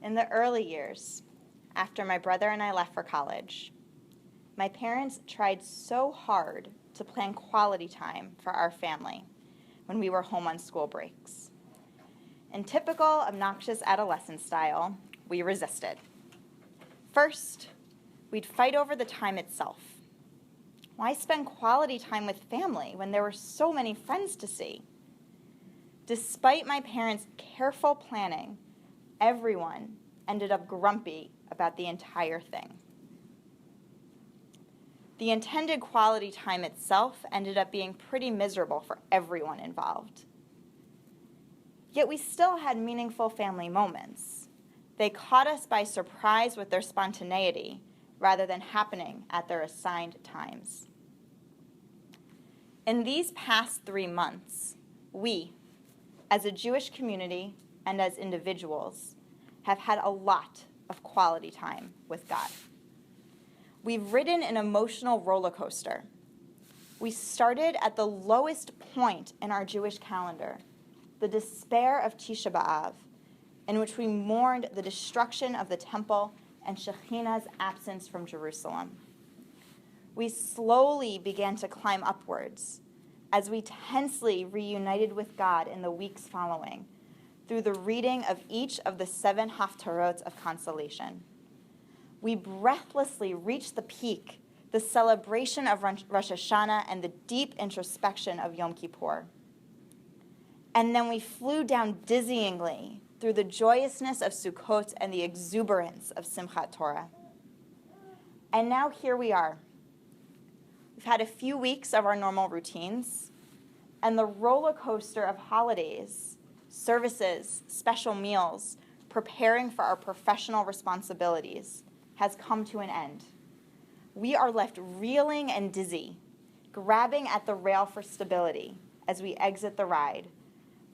In the early years, after my brother and I left for college, my parents tried so hard to plan quality time for our family when we were home on school breaks. In typical obnoxious adolescent style, we resisted. First, we'd fight over the time itself. Why spend quality time with family when there were so many friends to see? Despite my parents' careful planning, everyone ended up grumpy about the entire thing. The intended quality time itself ended up being pretty miserable for everyone involved. Yet we still had meaningful family moments. They caught us by surprise with their spontaneity rather than happening at their assigned times. In these past 3 months, we, as a Jewish community and as individuals, have had a lot of quality time with God. We've ridden an emotional roller coaster. We started at the lowest point in our Jewish calendar, the despair of Tisha B'Av, in which we mourned the destruction of the temple and Shekhinah's absence from Jerusalem. We slowly began to climb upwards as we tensely reunited with God in the weeks following through the reading of each of the 7 Haftarot of consolation. We breathlessly reached the peak, the celebration of Rosh Hashanah and the deep introspection of Yom Kippur. And then we flew down dizzyingly through the joyousness of Sukkot and the exuberance of Simchat Torah. And now here we are. We've had a few weeks of our normal routines, and the roller coaster of holidays, services, special meals, preparing for our professional responsibilities has come to an end. We are left reeling and dizzy, grabbing at the rail for stability as we exit the ride,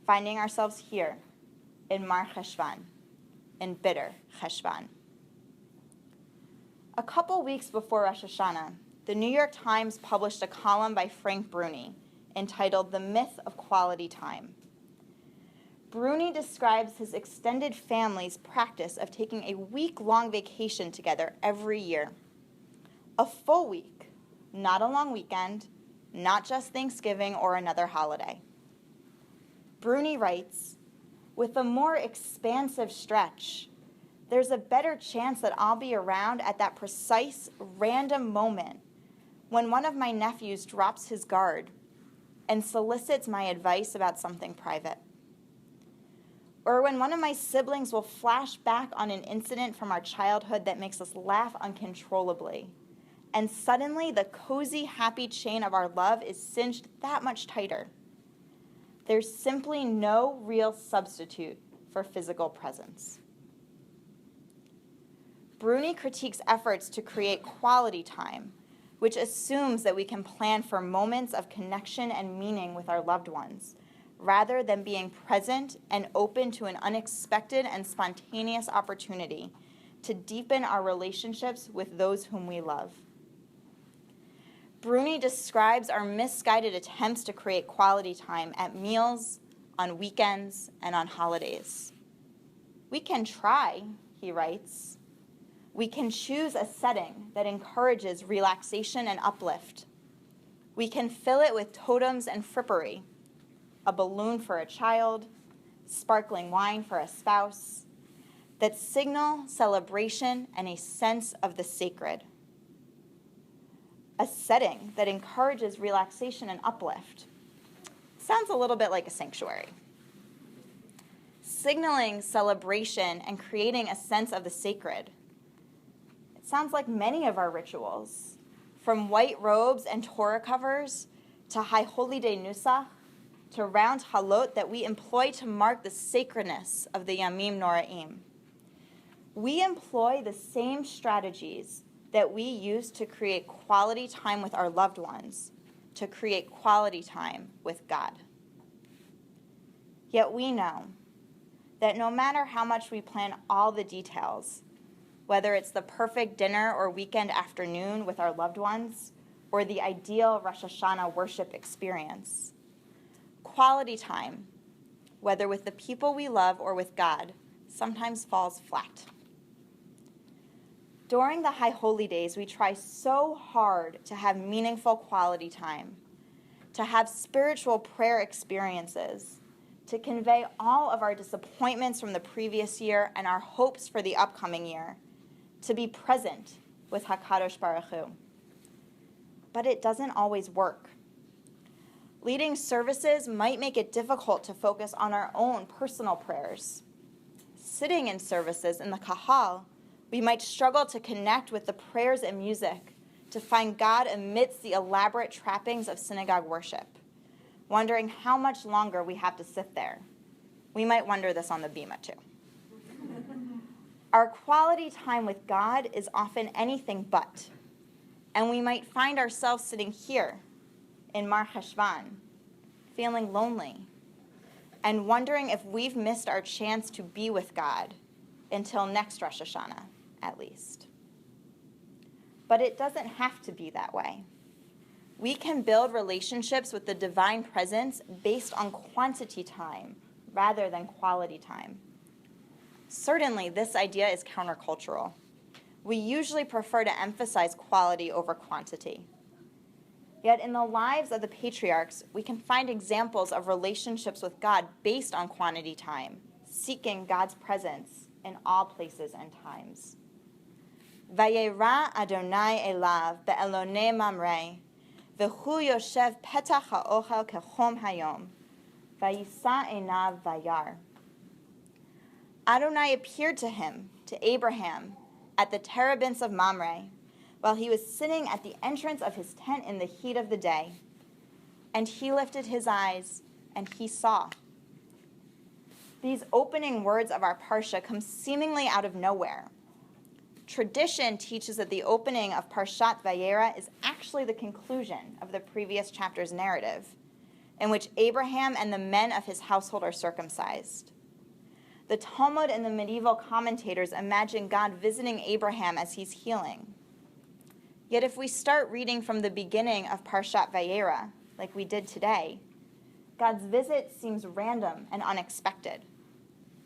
finding ourselves here in Mar Cheshvan, in bitter Cheshvan. A couple weeks before Rosh Hashanah, the New York Times published a column by Frank Bruni entitled The Myth of Quality Time. Bruni describes his extended family's practice of taking a week-long vacation together every year. A full week, not a long weekend, not just Thanksgiving or another holiday. Bruni writes, with a more expansive stretch, there's a better chance that I'll be around at that precise, random moment when one of my nephews drops his guard and solicits my advice about something private. Or when one of my siblings will flash back on an incident from our childhood that makes us laugh uncontrollably. And suddenly the cozy, happy chain of our love is cinched that much tighter. There's simply no real substitute for physical presence. Bruni critiques efforts to create quality time, which assumes that we can plan for moments of connection and meaning with our loved ones, rather than being present and open to an unexpected and spontaneous opportunity to deepen our relationships with those whom we love. Bruni describes our misguided attempts to create quality time at meals, on weekends, and on holidays. We can try, he writes. We can choose a setting that encourages relaxation and uplift. We can fill it with totems and frippery, a balloon for a child, sparkling wine for a spouse, that signal celebration and a sense of the sacred. A setting that encourages relaxation and uplift. Sounds a little bit like a sanctuary. Signaling celebration and creating a sense of the sacred. It sounds like many of our rituals, from white robes and Torah covers to High Holy Day Nusach, to round halot that we employ to mark the sacredness of the Yamim Noraim. We employ the same strategies that we use to create quality time with our loved ones, to create quality time with God. Yet we know that no matter how much we plan all the details, whether it's the perfect dinner or weekend afternoon with our loved ones, or the ideal Rosh Hashanah worship experience, quality time, whether with the people we love or with God, sometimes falls flat. During the High Holy Days, we try so hard to have meaningful quality time, to have spiritual prayer experiences, to convey all of our disappointments from the previous year and our hopes for the upcoming year, to be present with HaKadosh Baruch Hu. But it doesn't always work. Leading services might make it difficult to focus on our own personal prayers. Sitting in services in the kahal, we might struggle to connect with the prayers and music, to find God amidst the elaborate trappings of synagogue worship, wondering how much longer we have to sit there. We might wonder this on the bima too. Our quality time with God is often anything but, and we might find ourselves sitting here in Mar Cheshvan, feeling lonely, and wondering if we've missed our chance to be with God until next Rosh Hashanah, at least. But it doesn't have to be that way. We can build relationships with the divine presence based on quantity time rather than quality time. Certainly, this idea is countercultural. We usually prefer to emphasize quality over quantity. Yet in the lives of the patriarchs, we can find examples of relationships with God based on quantity time, seeking God's presence in all places and times. Vayera Adonai elav be'elonei mamre, v'hu yoshev petach ha'ochel kechom hayom, vayisa einav vayar. Adonai appeared to him, to Abraham, at the terebinths of Mamre, while he was sitting at the entrance of his tent in the heat of the day. And he lifted his eyes, and he saw. These opening words of our parsha come seemingly out of nowhere. Tradition teaches that the opening of Parshat Vayera is actually the conclusion of the previous chapter's narrative, in which Abraham and the men of his household are circumcised. The Talmud and the medieval commentators imagine God visiting Abraham as he's healing. Yet if we start reading from the beginning of Parshat Vayera, like we did today, God's visit seems random and unexpected.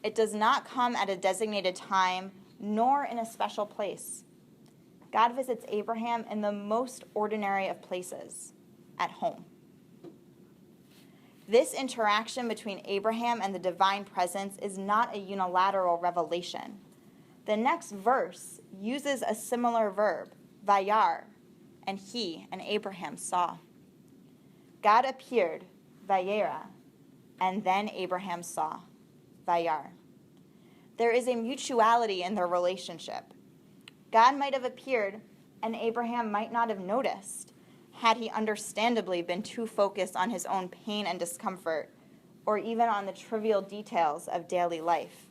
It does not come at a designated time, nor in a special place. God visits Abraham in the most ordinary of places, at home. This interaction between Abraham and the divine presence is not a unilateral revelation. The next verse uses a similar verb, vayar, and he and Abraham saw. God appeared, vayera, and then Abraham saw, vayar. There is a mutuality in their relationship. God might have appeared, and Abraham might not have noticed, had he understandably been too focused on his own pain and discomfort, or even on the trivial details of daily life.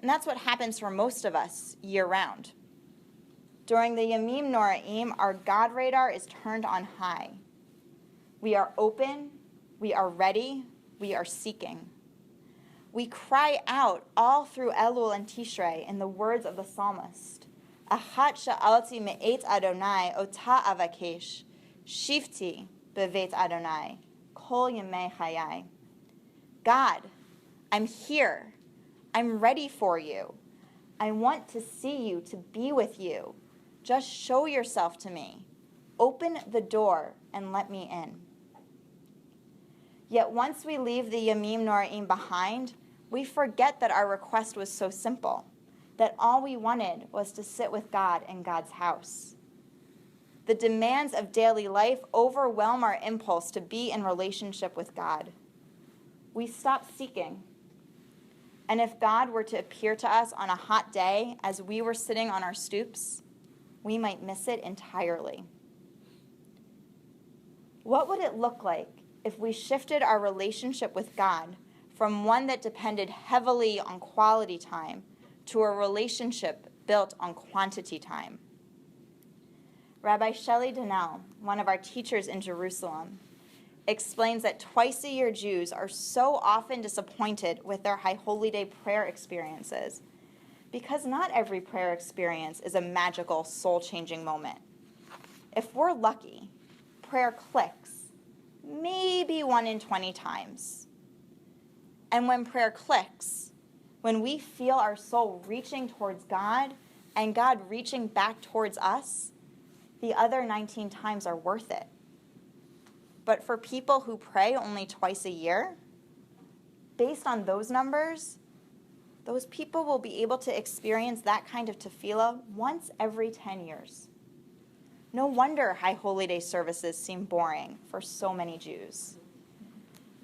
And that's what happens for most of us year-round. During the Yamim Noraim, our God radar is turned on high. We are open, we are ready, we are seeking. We cry out all through Elul and Tishrei in the words of the psalmist. Achat sha'alti me'et Adonai ota avakesh, shifti bevet Adonai, kol yemei chayai. God, I'm here. I'm ready for you. I want to see you, to be with you. Just show yourself to me. Open the door and let me in. Yet once we leave the Yamim Noraim behind, we forget that our request was so simple, that all we wanted was to sit with God in God's house. The demands of daily life overwhelm our impulse to be in relationship with God. We stop seeking. And if God were to appear to us on a hot day as we were sitting on our stoops, we might miss it entirely. What would it look like if we shifted our relationship with God from one that depended heavily on quality time to a relationship built on quantity time? Rabbi Shelley Donnell, one of our teachers in Jerusalem, explains that twice-a-year Jews are so often disappointed with their High Holy Day prayer experiences because not every prayer experience is a magical, soul-changing moment. If we're lucky, prayer clicks maybe 1 in 20 times. And when prayer clicks, when we feel our soul reaching towards God and God reaching back towards us, the other 19 times are worth it. But for people who pray only twice a year, based on those numbers, those people will be able to experience that kind of tefillah once every 10 years. No wonder High Holy Day services seem boring for so many Jews.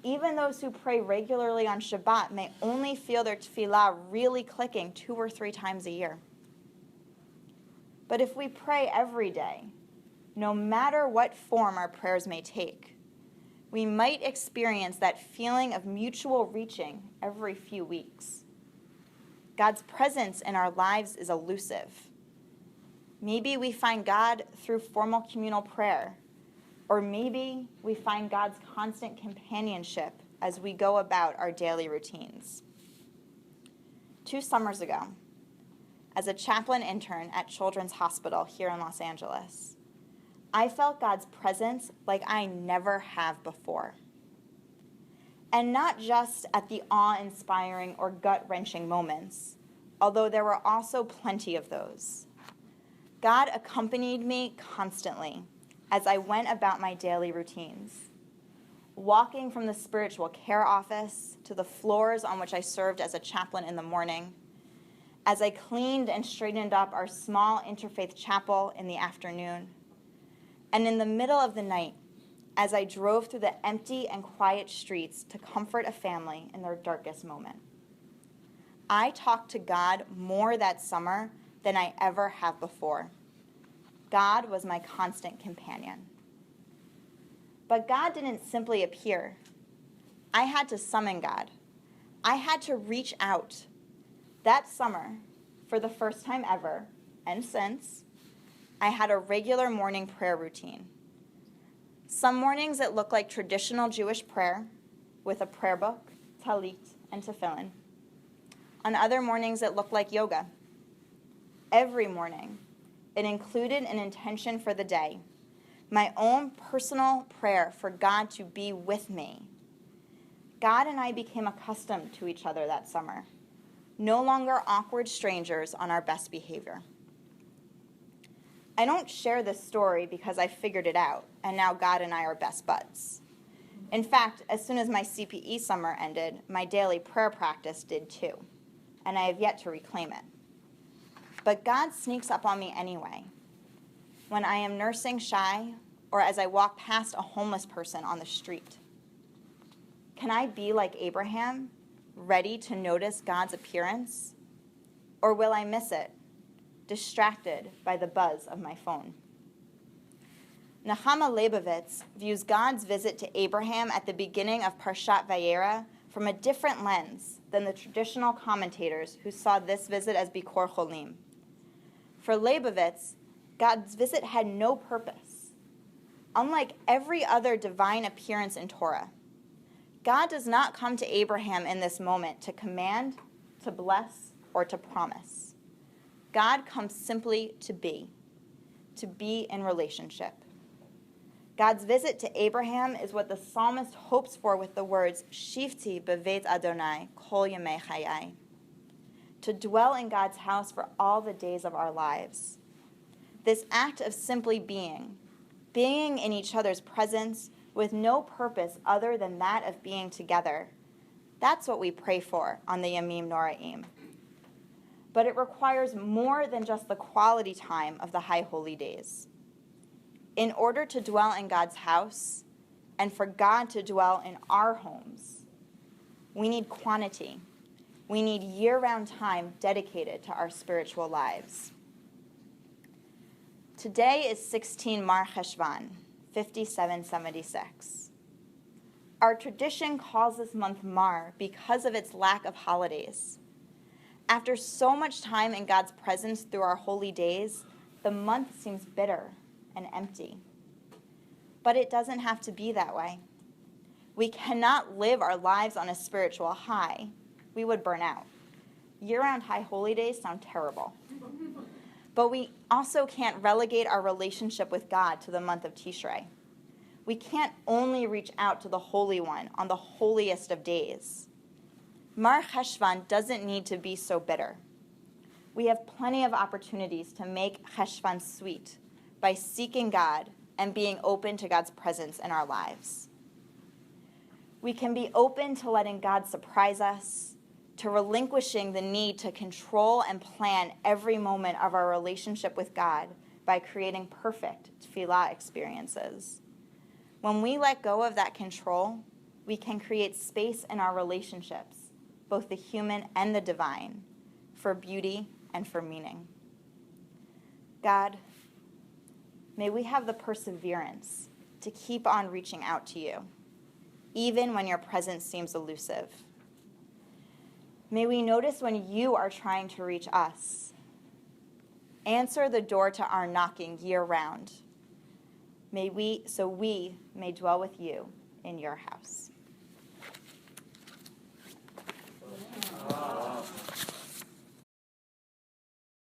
Even those who pray regularly on Shabbat may only feel their tefillah really clicking 2 or 3 times a year. But if we pray every day, no matter what form our prayers may take, we might experience that feeling of mutual reaching every few weeks. God's presence in our lives is elusive. Maybe we find God through formal communal prayer, or maybe we find God's constant companionship as we go about our daily routines. 2 summers ago, as a chaplain intern at Children's Hospital here in Los Angeles, I felt God's presence like I never have before. And not just at the awe-inspiring or gut-wrenching moments, although there were also plenty of those. God accompanied me constantly as I went about my daily routines, walking from the spiritual care office to the floors on which I served as a chaplain in the morning, as I cleaned and straightened up our small interfaith chapel in the afternoon, and in the middle of the night, as I drove through the empty and quiet streets to comfort a family in their darkest moment. I talked to God more that summer than I ever have before. God was my constant companion. But God didn't simply appear. I had to summon God. I had to reach out. That summer, for the first time ever, and since, I had a regular morning prayer routine. Some mornings it looked like traditional Jewish prayer with a prayer book, talit, and tefillin. On other mornings it looked like yoga. Every morning, it included an intention for the day, my own personal prayer for God to be with me. God and I became accustomed to each other that summer, no longer awkward strangers on our best behavior. I don't share this story because I figured it out, and now God and I are best buds. In fact, as soon as my CPE summer ended, my daily prayer practice did too, and I have yet to reclaim it. But God sneaks up on me anyway. When I am nursing Shai, or as I walk past a homeless person on the street. Can I be like Abraham, ready to notice God's appearance? Or will I miss it, distracted by the buzz of my phone? Nehama Leibovitz views God's visit to Abraham at the beginning of Parshat Vayera from a different lens than the traditional commentators who saw this visit as Bikor Cholim. For Leibovitz, God's visit had no purpose. Unlike every other divine appearance in Torah, God does not come to Abraham in this moment to command, to bless, or to promise. God comes simply to be in relationship. God's visit to Abraham is what the psalmist hopes for with the words, Shivti beveit Adonai kol yemei chayai, to dwell in God's house for all the days of our lives. This act of simply being in each other's presence with no purpose other than that of being together, that's what we pray for on the Yamim Noraim. But it requires more than just the quality time of the High Holy Days. In order to dwell in God's house and for God to dwell in our homes, we need quantity. We need year-round time dedicated to our spiritual lives. Today is 16 Mar Cheshvan, 5776. Our tradition calls this month Mar because of its lack of holidays. After so much time in God's presence through our holy days, the month seems bitter and empty. But it doesn't have to be that way. We cannot live our lives on a spiritual high. We would burn out. Year-round high holy days sound terrible. But we also can't relegate our relationship with God to the month of Tishrei. We can't only reach out to the Holy One on the holiest of days. Mar Cheshvan doesn't need to be so bitter. We have plenty of opportunities to make Cheshvan sweet by seeking God and being open to God's presence in our lives. We can be open to letting God surprise us, to relinquishing the need to control and plan every moment of our relationship with God by creating perfect tefillah experiences. When we let go of that control, we can create space in our relationships, both the human and the divine, for beauty and for meaning. God, may we have the perseverance to keep on reaching out to you, even when your presence seems elusive. May we notice when you are trying to reach us. Answer the door to our knocking year-round. So we may dwell with you in your house.